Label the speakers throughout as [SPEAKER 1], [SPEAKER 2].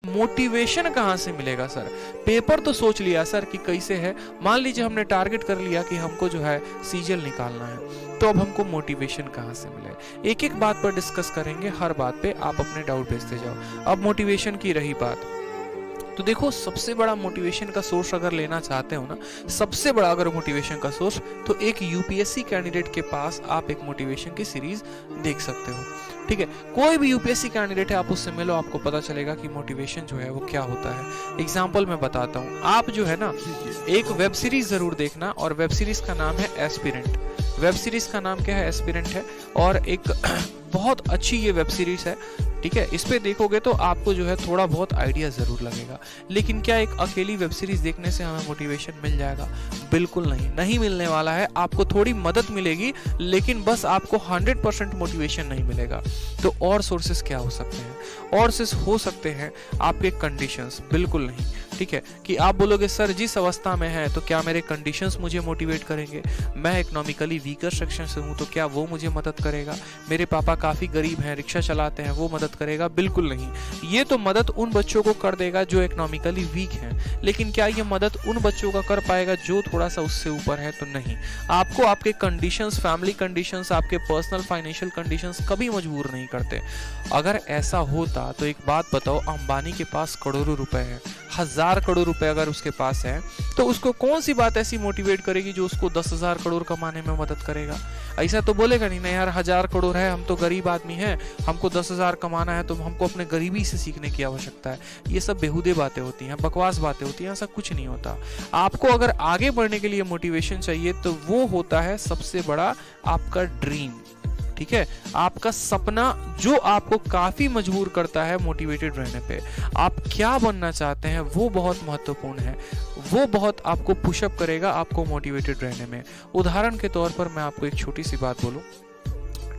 [SPEAKER 1] Motivation कहाँ से मिलेगा सर? पेपर तो सोच लिया सर कि कैसे है, मान लीजिए हमने टारगेट कर लिया कि हमको जो है सीजल निकालना है, तो अब हमको मोटिवेशन कहाँ से मिले? एक एक बात पर डिस्कस करेंगे, हर बात पे आप अपने डाउट भेजते जाओ। अब मोटिवेशन की रही बात, तो देखो सबसे बड़ा मोटिवेशन का सोर्स अगर लेना चाहते हो ना, सबसे बड़ा अगर मोटिवेशन का सोर्स, तो एक यूपीएससी कैंडिडेट के पास आप एक मोटिवेशन की सीरीज देख सकते हो। ठीक है, कोई भी यूपीएससी कैंडिडेट है, आप उससे मिलो, आपको पता चलेगा कि मोटिवेशन जो है वो क्या होता है। एग्जाम्पल मैं बताता हूँ, आप जो है ना एक वेब सीरीज जरूर देखना, और वेब सीरीज का नाम है एस्पिरेंट। वेब सीरीज का नाम क्या है? एस्पिरेंट है, और एक बहुत अच्छी ये वेब सीरीज है। ठीक है, इस पे देखोगे तो आपको जो है थोड़ा बहुत आइडिया जरूर लगेगा। लेकिन क्या एक अकेली वेब सीरीज देखने से हमें मोटिवेशन मिल जाएगा? बिल्कुल नहीं, नहीं मिलने वाला है। आपको थोड़ी मदद मिलेगी, लेकिन बस आपको 100% मोटिवेशन नहीं मिलेगा। तो और सोर्सेस क्या हो सकते हैं? और सोर्सेस हो सकते हैं आपके कंडीशंस। बिल्कुल नहीं। ठीक है, कि आप बोलोगे सर जिस अवस्था में है तो क्या मेरे कंडीशंस मुझे मोटिवेट करेंगे? मैं इकोनॉमिकली वीकर सेक्शन से हूँ, तो क्या वो मुझे मदद करेगा? मेरे पापा काफी गरीब हैं, रिक्शा चलाते हैं, वो मदद करेगा? बिल्कुल नहीं। ये तो मदद उन बच्चों को कर देगा जो इकोनॉमिकली वीक हैं, लेकिन क्या ये मदद उन बच्चों का कर पाएगा जो थोड़ा सा उससे ऊपर है? तो नहीं। आपको आपके कंडीशंस, फैमिली कंडीशंस, आपके पर्सनल फाइनेंशियल कंडीशंस कभी मजबूर नहीं करते। अगर ऐसा होता तो एक बात बताओ, अंबानी के पास करोड़ों रुपए हैं, 1000 करोड़ रुपए अगर उसके पास है, तो उसको कौन सी बात ऐसी मोटिवेट करेगी जो उसको 10,000 करोड़ कमाने में मदद करेगा? ऐसा तो बोलेगा नहीं ना यार, 1000 करोड़ है, हम तो गरीब आदमी हैं, हमको 10,000 कमाना है, तो हमको अपने गरीबी से सीखने की आवश्यकता है। ये सब बेहुदे बातें होती हैं, बकवास बातें होती हैं, ऐसा कुछ नहीं होता। आपको अगर आगे बढ़ने के लिए मोटिवेशन चाहिए तो वो होता है सबसे बड़ा आपका ड्रीम। ठीक है, आपका सपना जो आपको काफी मजबूर करता है मोटिवेटेड रहने पे। आप क्या बनना चाहते हैं वो बहुत महत्वपूर्ण है, वो बहुत आपको पुशअप करेगा आपको मोटिवेटेड रहने में। उदाहरण के तौर पर मैं आपको एक छोटी सी बात बोलूं,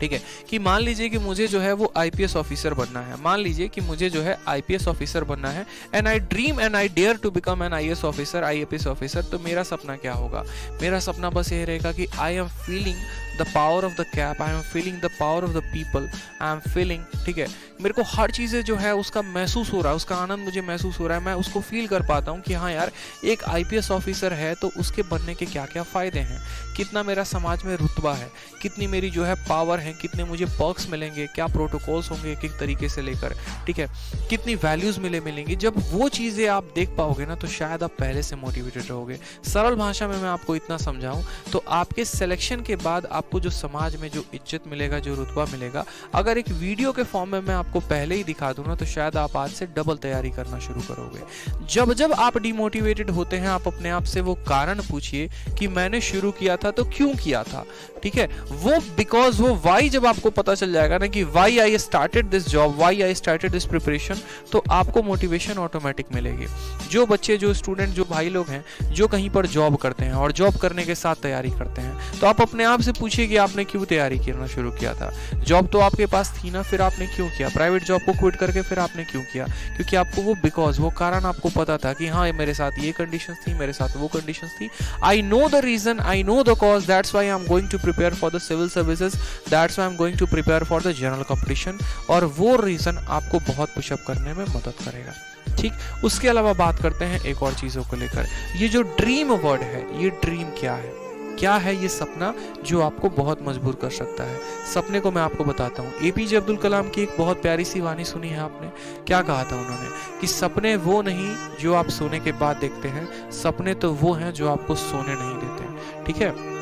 [SPEAKER 1] ठीक है, कि मान लीजिए कि मुझे जो है वो आईपीएस ऑफिसर बनना है। मान लीजिए कि मुझे जो है आईपीएस ऑफिसर बनना है, and I dream and I dare to become an IAS officer, IAPS officer. तो मेरा सपना क्या होगा? मेरा सपना बस ये रहेगा कि I am feeling the power of the cap, I am feeling the power of the people, I am feeling, ठीक है, मेरे को हर चीज़ें जो है उसका महसूस हो रहा है, उसका आनंद मुझे महसूस हो रहा है। मैं उसको फील कर पाता हूँ कि हाँ यार, एक आईपीएस ऑफिसर है तो उसके बनने के क्या क्या फ़ायदे हैं, कितना मेरा समाज में रुतबा है, कितनी मेरी जो है पावर है, कितने मुझे पर्क्स मिलेंगे, क्या प्रोटोकॉल्स होंगे एक एक तरीके से लेकर, ठीक है, कितनी वैल्यूज़ मिलेंगी। जब वो चीज़ें आप देख पाओगे ना, तो शायद आप पहले से मोटिवेटेड रहोगे। सरल भाषा में मैं आपको इतना समझाऊँ तो आपके सिलेक्शन के बाद आपको जो समाज में जो इज्जत मिलेगा, जो रुतबा मिलेगा, अगर एक वीडियो के फॉर्म में मैं आपको पहले ही दिखा दूं ना, तो शायद आप आज से डबल तैयारी करना शुरू करोगे। जब जब आप डिमोटिवेटेड होते हैं, आप अपने आप से वो कारण पूछिए कि मैंने शुरू किया था तो क्यों किया था। ठीक है, वो बिकॉज वो वाई जब आपको पता चल जाएगा ना कि why I started this job, why I started this preparation, तो आपको मोटिवेशन ऑटोमेटिक मिलेगी। जो बच्चे, जो स्टूडेंट, जो भाई लोग हैं जो कहीं पर जॉब करते हैं और जॉब करने के साथ तैयारी करते हैं, तो आप अपने आप से पूछिए कि आपने क्यों तैयारी करना शुरू किया था। जॉब तो आपके पास थी ना, फिर आपने क्यों किया? प्राइवेट जॉब को क्विट करके फिर आपने क्यों किया? क्योंकि आपको वो बिकॉज, वो कारण आपको पता था कि हाँ मेरे साथ ये कंडीशंस थी, मेरे साथ वो कंडीशंस थी, I know the reason, I know the cause, that's why I am going to prepare for the civil services, that's why I am going to prepare for the general competition. और वो reason आपको बहुत pushup करने में मदद करेगा। ठीक, उसके अलावा बात करते हैं एक और चीजों को लेकर। ये जो ड्रीम वर्ड है, ये ड्रीम क्या है? क्या है ये सपना जो आपको बहुत मजबूर कर सकता है? सपने को मैं आपको बताता हूँ। एपीजे अब्दुल कलाम की एक बहुत प्यारी सी वाणी सुनी है आपने? क्या कहा था उन्होंने? कि सपने वो नहीं जो आप सोने के बाद देखते हैं, सपने तो वो हैं जो आपको सोने नहीं देते। ठीक है,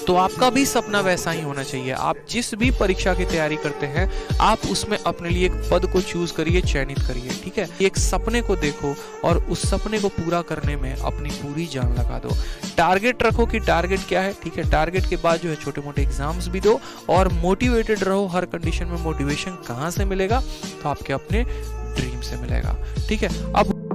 [SPEAKER 1] तो आपका भी सपना वैसा ही होना चाहिए। आप जिस भी परीक्षा की तैयारी करते हैं, आप उसमें अपने लिए एक पद को चूज करिए, चयनित करिए। ठीक है, एक सपने को देखो और उस सपने को पूरा करने में अपनी पूरी जान लगा दो। टारगेट रखो कि टारगेट क्या है। ठीक है, टारगेट के बाद जो है छोटे मोटे एग्जाम्स भी दो और मोटिवेटेड रहो हर कंडीशन में। मोटिवेशन कहाँ से मिलेगा? तो आपके अपने ड्रीम से मिलेगा। ठीक है, अब